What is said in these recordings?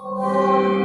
Yeah.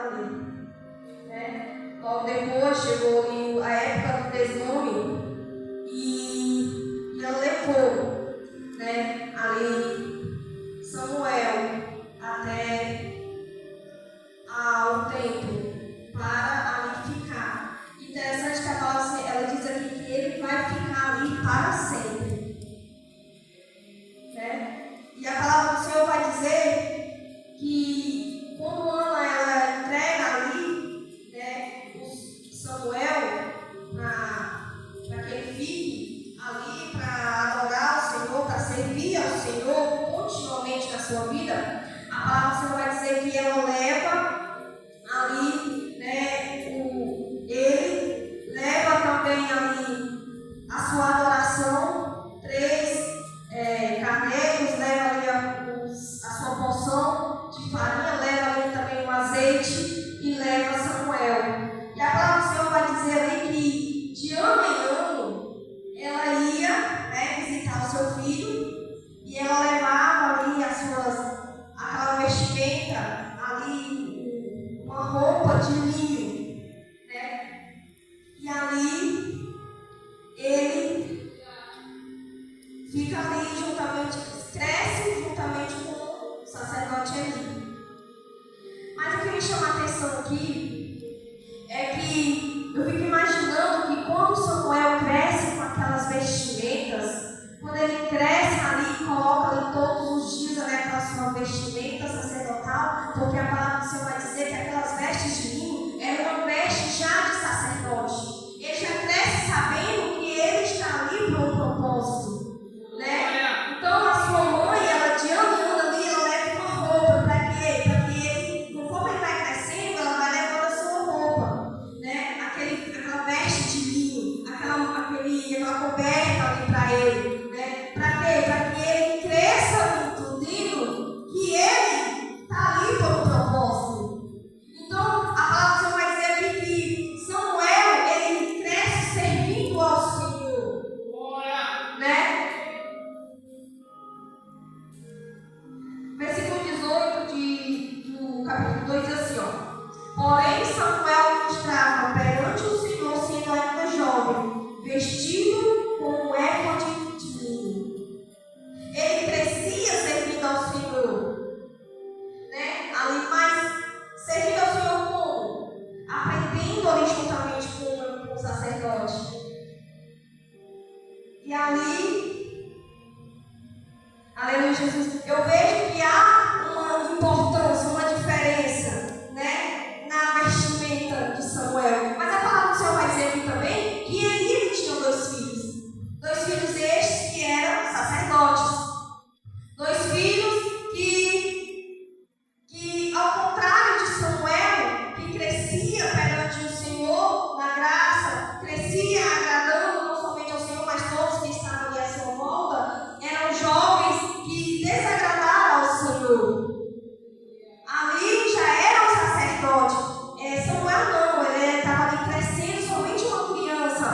ali. Né? Logo depois chegou ali a época do desmame e ela levou, né, ali Samuel até ao templo para ali ficar. Interessante que a palavra, ela diz aqui que ele vai ficar ali para sempre. Né? E a palavra do Senhor vai dizer que quando Ana ela entrega ali, né, o Samuel para que ele fique ali para adorar o Senhor, para servir ao Senhor continuamente na sua vida, a palavra do Senhor vai dizer que ela leva ali, né, ele leva também ali a sua adoração, 3 carneiros, leva ali a sua porção de farinha, leva ali também o azeite e leva Samuel. E a palavra do Senhor vai dizer ali que de ano em ano ela ia, né, visitar o seu filho e ela levava ali aquela vestimenta ali, uma roupa de linho, né? E ali ele fica ali juntamente, cresce juntamente com o sacerdote Eli. Mas o que me chama a atenção aqui é que eu fico imaginando que quando Samuel cresce com aquelas vestimentas, quando ele cresce ali e coloca ali todos os dias ali aquela sua vestimenta sacerdotal, porque a palavra do Senhor vai dizer que aquelas vestes de linho eram uma veste já de sacerdote. Ele já cresce sabendo que ele está ali por um propósito, né? Então a sua mãe, ela de ano em ano ali, ela leva uma roupa para quê? Para que ele, conforme ele vai crescendo, ela vai levando a sua roupa, né? Aquela veste de linho, aquela coberta ali para ele, né? Para quê? Para que ele cresça entendendo que ele está ali por um propósito. Então a palavra do Senhor vai dizer aqui que Samuel, ele cresce servindo ao Senhor, né? Versículo 18 do capítulo 2 diz assim, ó: porém Samuel ministrava perante o Senhor sendo ainda jovem, vestido com um éfode de linho. Ele crescia servindo ao Senhor, né? Ali, mas servindo ao Senhor como? Aprendendo ali juntamente com o sacerdote. E ali, aleluia, Jesus, eu vejo que há uma importância, uma diferença, né, na vestimenta de Samuel. Mas a palavra do Senhor vai dizer aqui também que ele tinha 2 filhos. 2 filhos estes que eram sacerdotes. 2 filhos que ao contrário de Samuel, que crescia perante o Senhor na graça, crescia agradando não somente ao Senhor, mas todos que estavam ali à sua volta, eram jovens que desagradaram ao Senhor. Ali já era um sacerdote. Samuel não, ele estava ali crescendo, somente uma criança,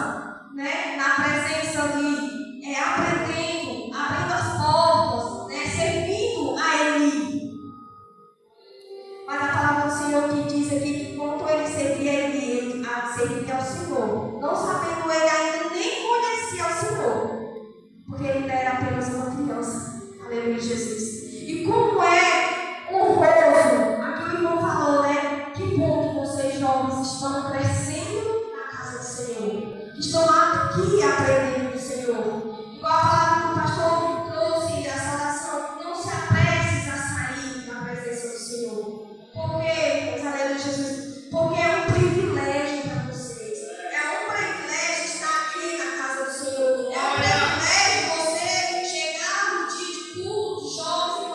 né, na presença ali, aprendendo, abrindo as portas, né, servindo a Eli. Mas a palavra do Senhor que diz aqui que enquanto ele servia ele servia ao Senhor, não sabendo ele ainda nem conhecia o Senhor, porque ele ainda era apenas uma criança. Aleluia, Jesus. E como é honroso, aqui o irmão falou, né? Que bom que vocês jovens estão crescendo na casa do Senhor, que estão aqui aprendendo do Senhor. Igual a palavra que o pastor trouxe, a saudação, não se apresses a sair na presença do Senhor. Por quê? Pois, aleluia, Jesus. Porque é um privilégio para vocês. É um privilégio estar aqui na casa do Senhor. É um privilégio você chegar no dia de culto de jovens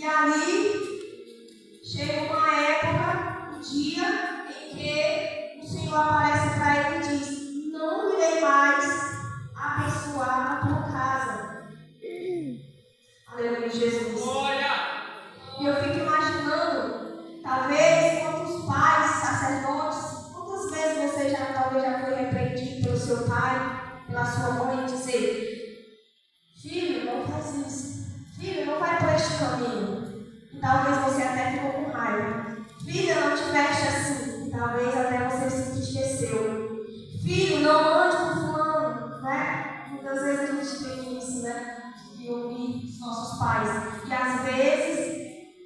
E ali chega uma época, um dia, em que o Senhor aparece para ele e diz: não irei mais abençoar a tua casa. Aleluia, Jesus. E eu fico imaginando, talvez, quantos pais, sacerdotes, quantas vezes você talvez já foi repreendido pelo seu pai, pela sua mãe, e dizer: filho, não faz isso. Filho, não vai por este caminho. E talvez você até ficou com raiva. Filho, não te veste assim. E talvez até você se entristeceu. Filho, não ande com fulano, né? Muitas vezes a gente tem isso, né? De ouvir os nossos pais. E às vezes,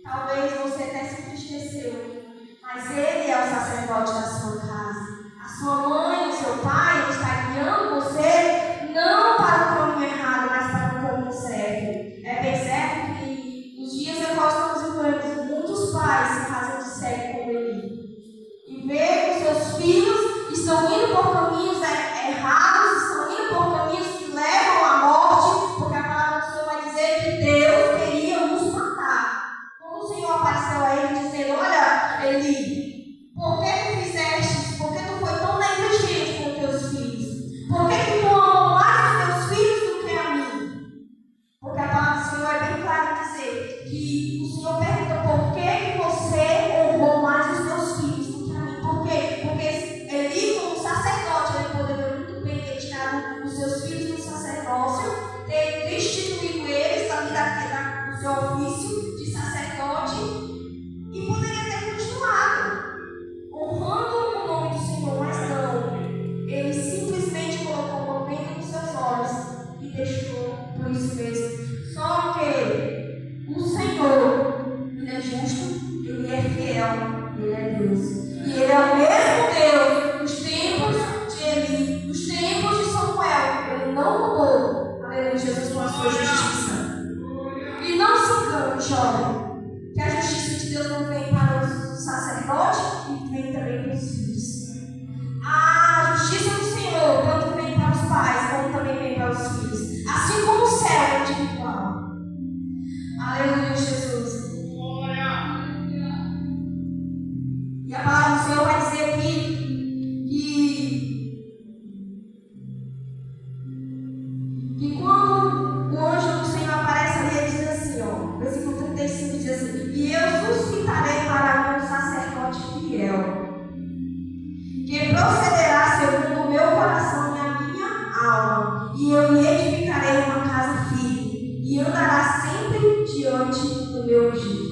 talvez você até se entristeceu. Mas ele é o sacerdote da sua casa. A sua mãe, o seu pai, está guiando você não para o caminho errado, mas para o caminho certo. É bem certo que nos dias em que nós estamos vivendo, muitos pais se fazem de cego como ele. E ver que seus filhos estão indo por caminhos errados, estão indo por caminhos que levam à morte, porque a palavra do Senhor vai dizer que Deus queria nos matar. Quando o Senhor apareceu a ele dizendo: olha, Eli, por que tu fizeste? Por que tu foi tão negligente com teus filhos? Por que tu amou mais os teus filhos do que a mim? Porque a palavra do Senhor é bem clara em dizer que o Senhor pergunta: por que você honrou mais os teus filhos do que a mim? Por quê? Porque Eli, como sacerdote, ele poderia muito bem ter tirado os seus filhos do sacerdócio, ter destituído eles do seu ofício de sacerdote e poderia ter continuado honrando o nome do Senhor, mas não. Ele simplesmente colocou uma venda nos seus olhos e deixou por isso mesmo. Só que o Senhor, ele é justo, ele é fiel, ele é Deus. E ele é o mesmo Deus nos tempos de Eli, nos tempos de Samuel. Ele não mudou. Aleluia, Jesus, com a sua justiça. E não se engane, jovem, que a justiça de Deus não vem para os sacerdotes e vem também para os filhos. A justiça do Senhor tanto vem para os pais como também vem para os filhos. Assim como o céu é individual. Aleluia, Jesus. E a palavra do Senhor vai dizer aqui que quando o anjo do Senhor aparece ali, ele diz assim, ó, versículo 35 diz assim: e eu suscitarei para mim um sacerdote fiel, que procederá segundo o meu coração e a minha alma, e eu lhe edificarei uma casa firme, e andará sempre diante do meu ungido.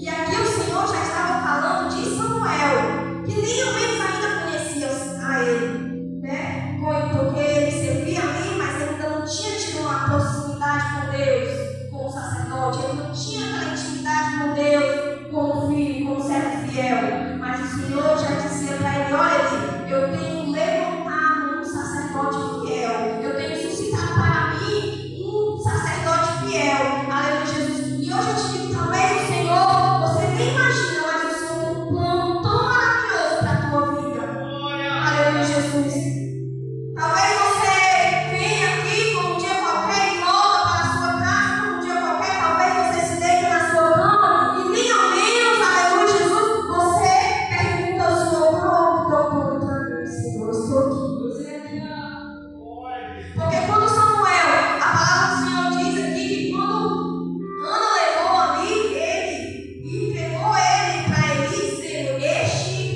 E aqui o Senhor já estava falando de Samuel, que nem ao menos ainda conhecia a ele, né? Porque ele servia ali, mas ele ainda não tinha tido uma proximidade com Deus, como sacerdote, ele não tinha aquela intimidade com Deus, como filho, como servo fiel. Mas o Senhor já dizia para ele: olha, eu tenho levantado um sacerdote fiel, eu tenho suscitado para mim um sacerdote fiel. Aleluia, Jesus. E hoje eu te digo, talvez o Senhor, você nem imagina, mas o Senhor tem um plano tão maravilhoso para a tua vida. Aleluia, Jesus. Talvez você venha aqui como um dia qualquer e volta para a sua casa como um dia qualquer. Talvez você se deite na sua cama e nem ao menos, aleluia, Jesus, você pergunta ao Senhor: qual é o teu plano para mim, Senhor? Eu estou aqui. Porque quando Samuel, a palavra do Senhor diz aqui que quando Ana levou ali ele e entregou ele para Eli, dizendo: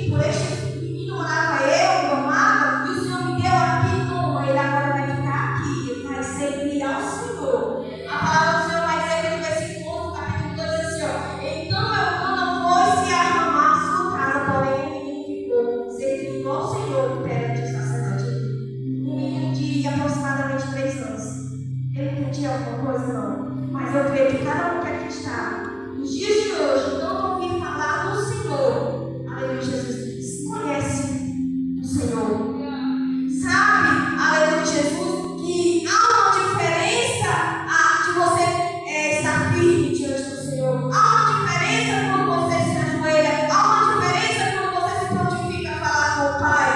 por este menino orava eu, amava, e o Senhor me deu aqui, toma, ele agora vai ficar aqui, ele vai servir ao Senhor. A palavra do Senhor vai dizer aqui no versículo 11, capítulo 2, assim, ó: então Eucana foi-se arrumar a sua casa, porém o menino ficou servindo ao Senhor perante o sacerdote. Um menino de aproximadamente 3 anos. Ele entendia alguma coisa? Não. Mas eu creio que cada um que aqui está, nos dias de hoje, não ouvir falar do Senhor. Aleluia, Jesus. Conhece o Senhor. Sabe, aleluia, Jesus, que há uma diferença de você estar firme diante do Senhor. Há uma diferença quando você se ajoelha. Há uma diferença quando você se prontifica a falar com o Pai.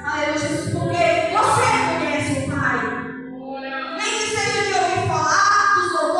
Aleluia, Jesus, porque você conhece o Pai. Nem que seja de ouvir falar dos louvores.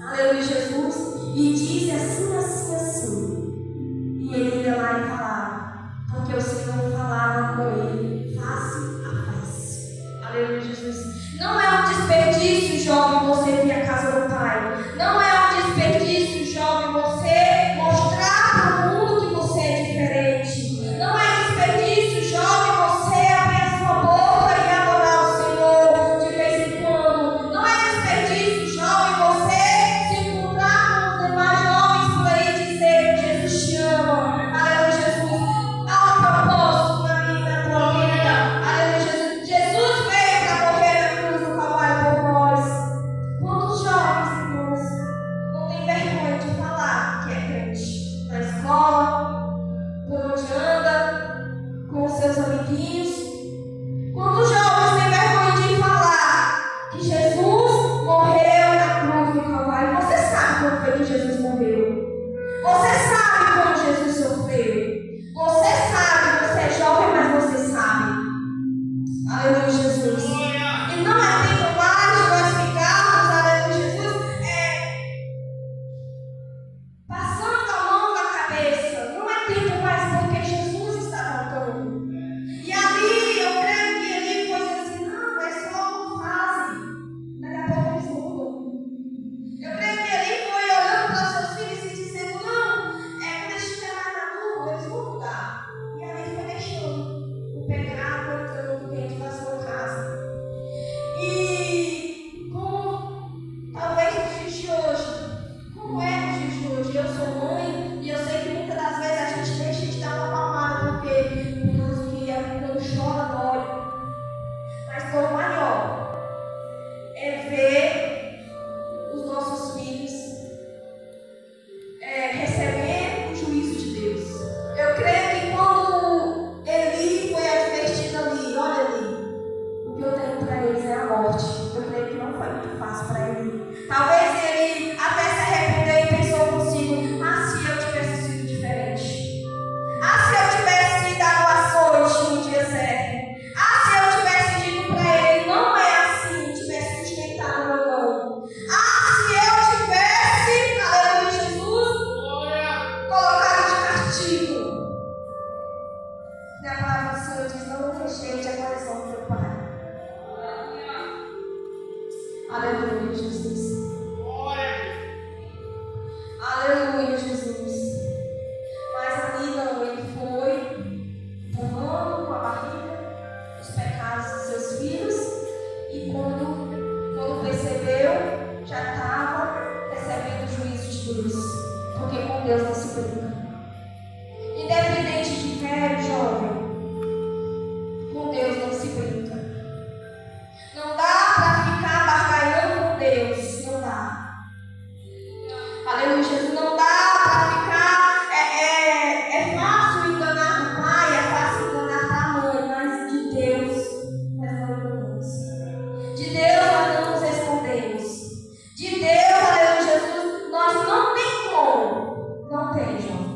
Aleluia, Jesus. E disse assim, assim, assim. E ele ia lá e falava, porque o Senhor falava com ele face a face. Aleluia, Jesus. Não é um desperdício, jovem, você vir à casa do Pai. Não é um desperdício, jovem, você mostrar para o mundo que você é diferente. Não é desperdício, jovem, você abrir a sua boca e adorar o Senhor de vez em quando. Não é desperdício, jovem, você se encontrar com os demais jovens por aí e dizer: Jesus te ama. Aleluia, Jesus. Há um propósito na minha, na tua vida. Aleluia, Jesus. Jesus veio para morrer na cruz do Calvário por nós. Quantos jovens, irmãos, não têm vergonha de falar que é crente? Na escola, por onde anda, com os seus amiguinhos. Quantos jovens têm vergonha de falar que Jesus morreu na cruz do Calvário? Você sabe quando foi que Jesus morreu. Você sabe como Jesus sofreu. Você sabe, você é jovem, mas você sabe. Aleluia, Jesus. E não é tempo mais de nós ficarmos, aleluia, Jesus, passando a mão na cabeça. Não é tempo mais, porque Jesus está voltando. E ali, eu creio que ele foi assim: não, é só uma fase. Daqui a pouco eles mudam. Eu creio que ele foi olhando para seus filhos e dizendo: não, quando eles estiverem mais maduros, eles vão mudar. E ali foi deixando o pecado entrando dentro da sua casa. E como talvez nos dias de hoje, como é nos dias de hoje, eu sou mãe e eu sei que muitas das vezes a gente deixa de dar uma palmada porque que a vida não chora, dói. Mas o maior é ver os nossos filhos recebendo o juízo de Deus. Eu creio que quando Eli foi advertido ali, olha ali, o que eu tenho para eles é a morte. Eu creio que não foi muito fácil para ele. Talvez ele até se arrependeu e pensou consigo: ah, se eu tivesse sido diferente. Ah, se eu tivesse dado açoite no dia certo. Ah, se eu tivesse dito para ele: não é assim, tivesse sustentado meu nome. Ah, se eu tivesse, aleluia, Jesus, colocado de castigo. E a palavra do Senhor diz: não rejeite a correção do teu pai. Aleluia, Jesus. Aleluia, Jesus. Mas ali não, ele foi tomando com a barriga os pecados dos seus filhos. E quando percebeu, já estava recebendo o juízo de Deus. Porque com Deus não se brinca. Independente de velho, jovem, com Deus não se brinca. Não dá para ficar barganhando com Deus. Não dá. Aleluia, Jesus. Não dá para ficar. É fácil enganar o pai, é fácil enganar a mãe, mas de Deus nós não enganamos. De Deus nós não nos escondemos. De Deus, aleluia, Jesus, nós não tem como. Não tem, João.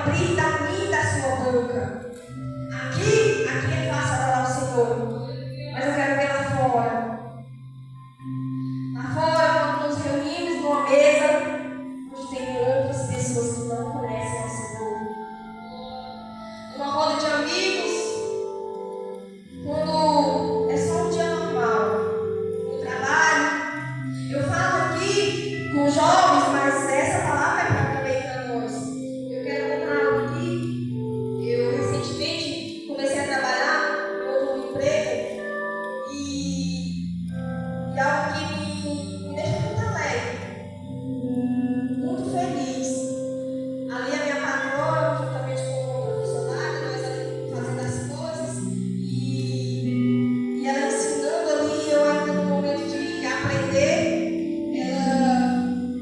abrir da mim da sua boca. Aqui é fácil adorar ao Senhor, mas eu quero ver lá fora. Lá fora, quando nos reunimos numa mesa, onde tem outras pessoas que não conhecem ao Senhor. Uma roda de amigos, quando é só um dia normal, no trabalho. Eu falo aqui com jovens, mas essa palavra é para também para nós. Eu quero contar algo aqui. Eu recentemente comecei a trabalhar em outro emprego e algo que me deixa muito alegre, muito feliz. Ali a minha patroa, juntamente com outra funcionária, nós ali fazendo as coisas e ela ensinando ali, eu ainda no momento de aprender,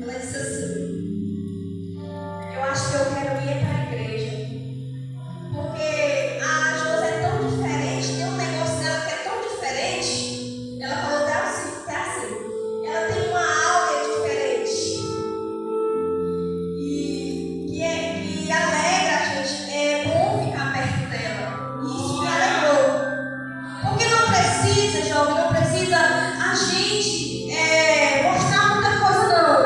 ela disse assim: eu acho que eu quero ir para a igreja, porque a Josi é tão diferente, tem um negócio dela que é tão diferente. Ela falou até assim, ela tem uma aura diferente que alegra a gente. É bom ficar perto dela, e isso me alegrou. Porque não precisa, jovem, não precisa a gente mostrar muita coisa, não.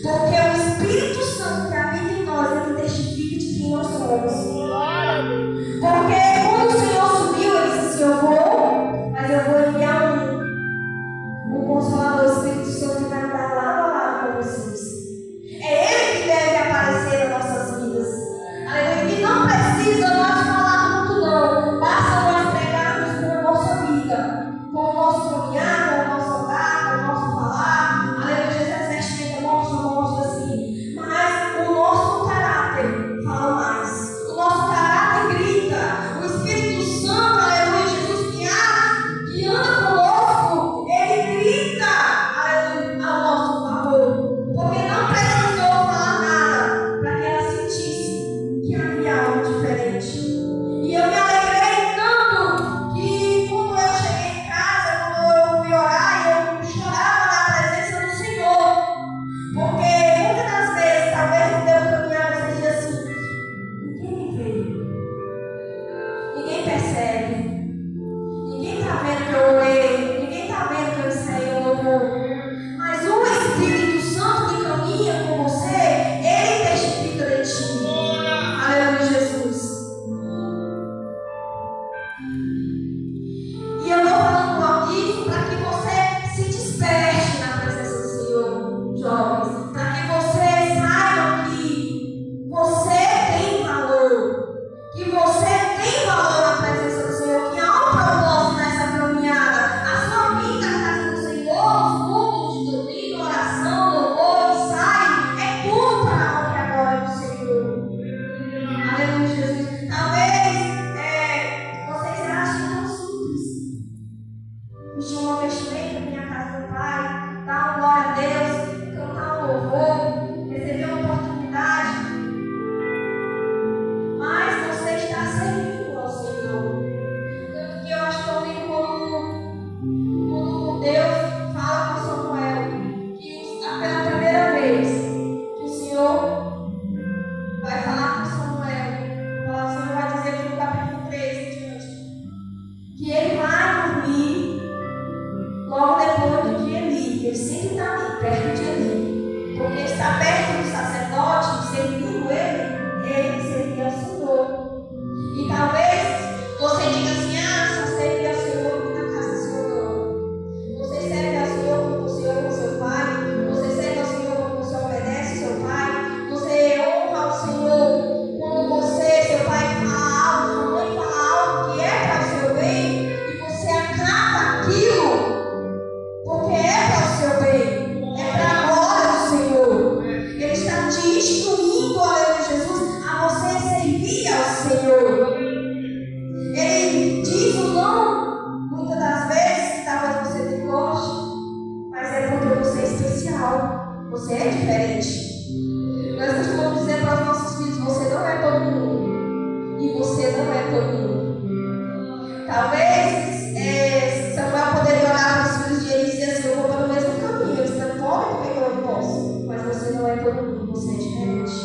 Porque o Espírito Santo que habita em nós, ele testifica de quem nós somos. Porque quando o Senhor subiu, ele disse assim: eu vou, mas eu vou enviar o Consolador, o Espírito Santo, que vai andar lado a lado com vocês. É Ele que deve aparecer nas nossas vidas. Aleluia. E não precisa nós falar muito, não. Basta nós pregarmos com a nossa vida, com o nosso caminhar, com o nosso andar, com o nosso falar. Aleluia. As vestimentas mostra assim. Mas o nosso caráter fala mais. O nosso caráter grita. O Espírito Santo, aleluia, Jesus que anda conosco, ele grita, aleluia, ao nosso favor. Porque não precisou falar nada para que ela sentisse que havia algo diferente. E eu me alegrei tanto que quando eu cheguei em casa, quando eu fui orar, eu chorava na presença do Senhor. Porque muitas das vezes, talvez no teu caminhar você diz assim: ninguém me vê, ninguém percebe, ninguém está vendo que eu orei, ninguém está vendo que eu ensaiei o louvor. Mas o Espírito Santo que caminha com você, ele testifica de ti. Aleluia, Jesus. E eu estou falando isso para que você se desperte na presença do Senhor, jovens. Para que você saiba que você tem valor. Que você tem valor na presença do Senhor. Que há um propósito nessa caminhada. A sua vida na casa do Senhor, os cultos de domingo, oração, louvor, ensaio, é tudo para a honra e a glória do Senhor. Aleluia, Jesus. Talvez vocês achem tão simples vestir uma vestimenta na minha casa do Pai, dar uma glória a Deus, cantar um louvor, receber uma oportunidade. Mas você está servindo ao Senhor. Tanto que eu acho tão lindo quando Deus fala com Samuel que pela primeira vez que o Senhor vai falar com Samuel, o Senhor vai dizer aqui no capítulo 3 em diante, que ele vai dormir logo depois de Eli. Ele sempre está ali, perto de Eli. Porque está perto do sacerdote, servindo ele servia ao Senhor. E talvez você diga assim: só serve ao Senhor na casa do Senhor. Você serve ao Senhor quando você honra o seu pai. Você serve ao Senhor quando você obedece ao seu pai. Você honra ao Senhor quando seu pai fala algo, sua mãe fala algo que é para o seu bem. E você acata aquilo. Porque é para o seu bem, é para a glória do Senhor. Ele está te instruindo, aleluia, Jesus, a você servir ao Senhor. Ele diz o não, muitas das vezes, que talvez você não goste, mas é porque você é especial, você é diferente. Nós costumamos dizer para os nossos filhos: você não é todo mundo, e você não é todo mundo. Talvez Samuel poderia olhar para os filhos de Eli e dizer assim: eu vou pelo mesmo caminho, eles não podem, porque eu não posso. Mas você não é todo mundo, você é diferente.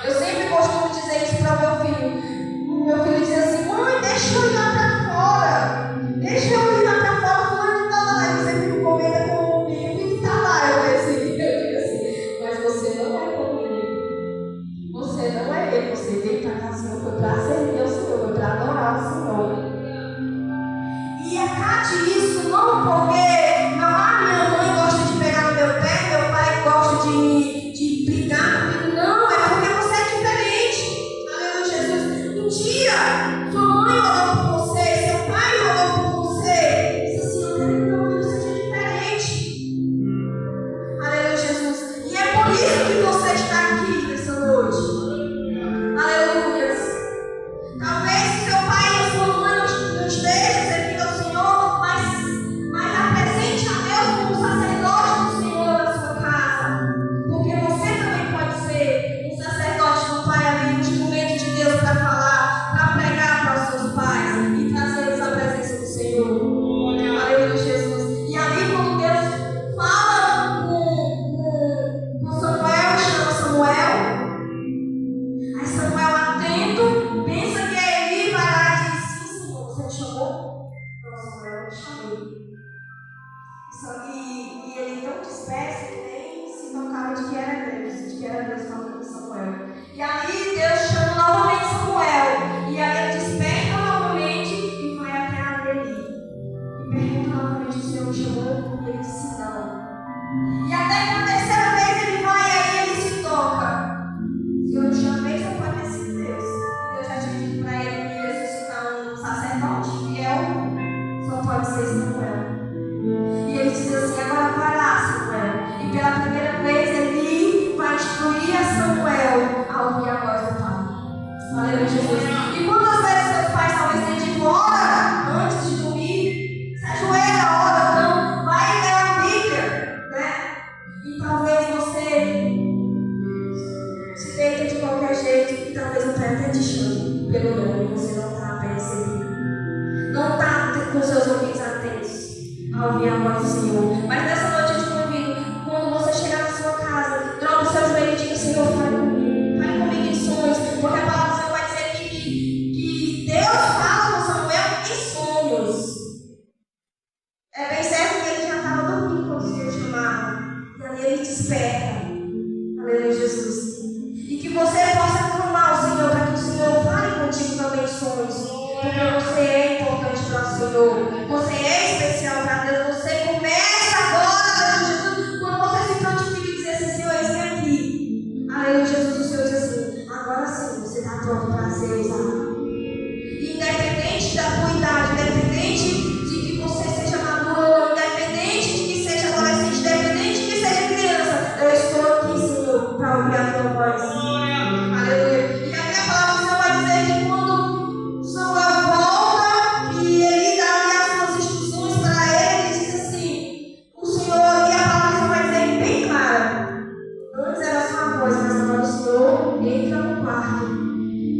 Eu sempre costumo dizer isso para o meu filho. Meu filho diz assim: mãe, deixa eu ir lá para fora. Deixa eu ir lá para fora, fulano está lá. E você fica comendo comigo e está lá. Eu digo assim, mas você não é comigo. Você não é ele. Você veio para cá, Senhor, foi para servir ao Senhor, foi para adorar o Senhor. E acate isso não porque minha mãe gosta de pegar no meu pé, meu pai gosta de brigar comigo. Não, é porque você é diferente. Aleluia, Jesus. Um dia, sua mãe orou por você, seu pai orou por você. Disse assim: eu quero que meu filho seja diferente. Aleluia, Jesus. E é por isso que você está aqui nessa noite. Aleluia. Talvez seu pai e sua mãe não estejam servindo ao Senhor, mas apresente a Deus como sacerdote do Senhor na sua casa. Porque você também pode ser um sacerdote do Pai ali, um instrumento de Deus para falar, para pregar para os seus pais e trazer-los à presença do Senhor. Aleluia, Jesus. E ali, quando Deus fala com Samuel, chama Samuel. Aí Samuel, atento, pensa que é Eli, vai lá e diz: sim, Senhor, você me chamou? Não, Samuel, eu te chamei. E ele tão disperso que nem se tocava de que era Deus falando com Samuel. E aí Deus chama novamente Samuel. E aí ele desperta novamente e vai até a Eli. E pergunta novamente: o Senhor me chamou? E ele disse: não. E até que a terceira vez ele vai, aí ele se toca. Se eu me chamei, só pode ter sido Deus. E Deus já tinha dito para ele que ressuscitar um sacerdote fiel só pode ser Samuel. E ele diz assim: agora vai lá, Samuel. E pela primeira vez ele vai instruir a Samuel a ouvir a voz do Pai. Aleluia, Jesus. E quantas vezes seus pais talvez tenham dito: ora, antes de dormir, se ajoelha, ora, não, vai ler a Bíblia, né? E talvez você se deita de qualquer jeito e talvez o Pai até te chame pelo nome e você não está percebendo. Não está com seus ouvidos atentos a ouvir a voz do Senhor. Mas nessa noite eu te convido, quando você chegar na sua casa, droga o seu joelho e diga: Senhor, fale comigo em sonhos, porque a palavra do Senhor vai dizer que Deus fala com Samuel em sonhos. É bem certo que ele já estava dormindo quando o Senhor chamava, e ali ele desperta. Aleluia, Jesus. E que você possa clamar ao Senhor para que o Senhor fale contigo também em sonhos. Porque você é importante para o Senhor. Você é especial para Deus. Você começa agora, Jesus, quando você se prontifica e dizer assim: Senhor, eis-me aqui. Aleluia, Jesus. O Senhor diz assim: agora sim, você está pronto para ser usado. Independente da tua idade, independente de que você seja maduro ou não, independente de que seja adolescente, independente de que seja criança, eu estou aqui, Senhor, para ouvir a tua voz. Aleluia. E aqui a palavra do Senhor vai dizer que quando Samuel volta e ele dá ali as suas instruções para ele, ele diz assim: o Senhor, e a palavra do Senhor vai dizer bem clara. Antes era só a voz, mas agora o Senhor entra no quarto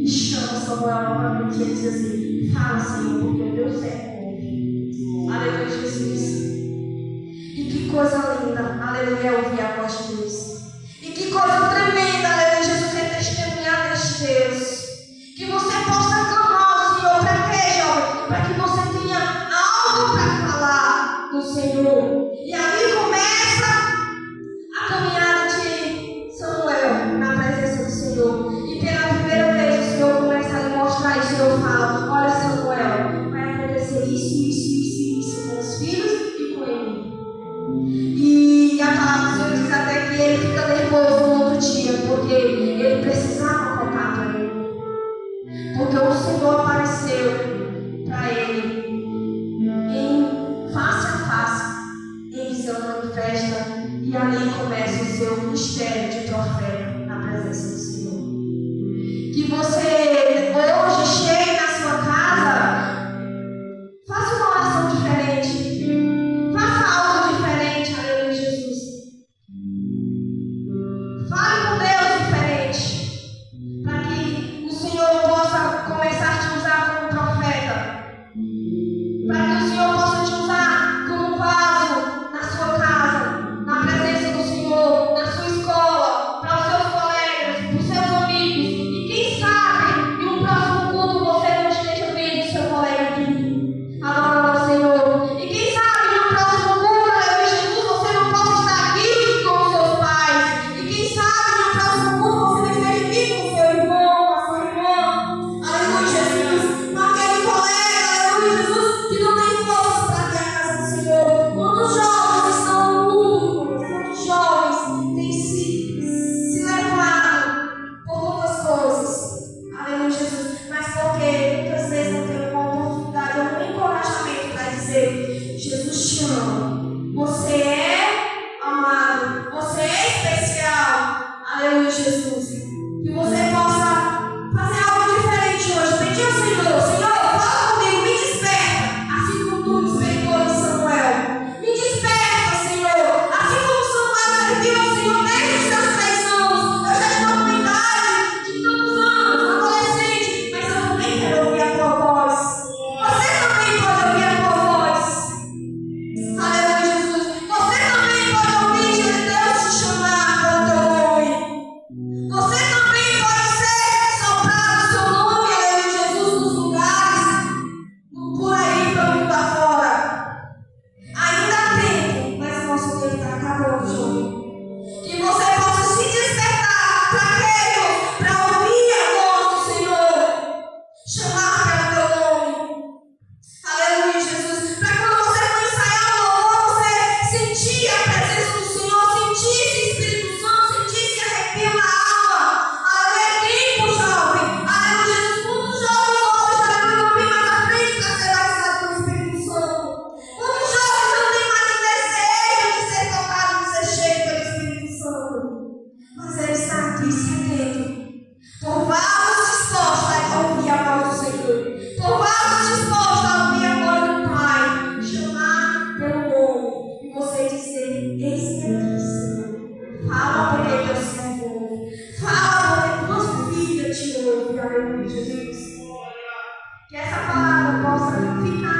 e chama Samuel novamente. Ele diz assim: fala, Senhor, porque o teu servo ouve. Aleluia, Jesus. E que coisa linda, aleluia, ouvir a voz de Deus. E que coisa tremenda, aleluia, Jesus, é testemunhar deste Deus. Que você possa clamar ao Senhor. Para quê, jovem? Para que você tenha algo para falar do Senhor. E ali começa a caminhada de Samuel na presença do Senhor. E pela primeira vez o Senhor começa a lhe mostrar isso. E eu falo: olha, Samuel, vai acontecer isso com os filhos e com ele. E a palavra do Senhor diz até que ele fica nervoso no outro dia, porque ele precisava contar para ele. Porque o Senhor apareceu para ele em face a face, em visão manifesta, e ali começa o seu ministério de profeta na presença do Senhor. Que você hoje chegue na sua casa, faça uma oração diferente, faça algo diferente, aleluia, Jesus. Fale com Deus diferente, para que o Senhor possa começar a te usar como profeta, para que o Senhor possa te usar como vaso na sua casa, na presença do Senhor, na sua escola, para os seus nome de Jesus. Que essa palavra possa ficar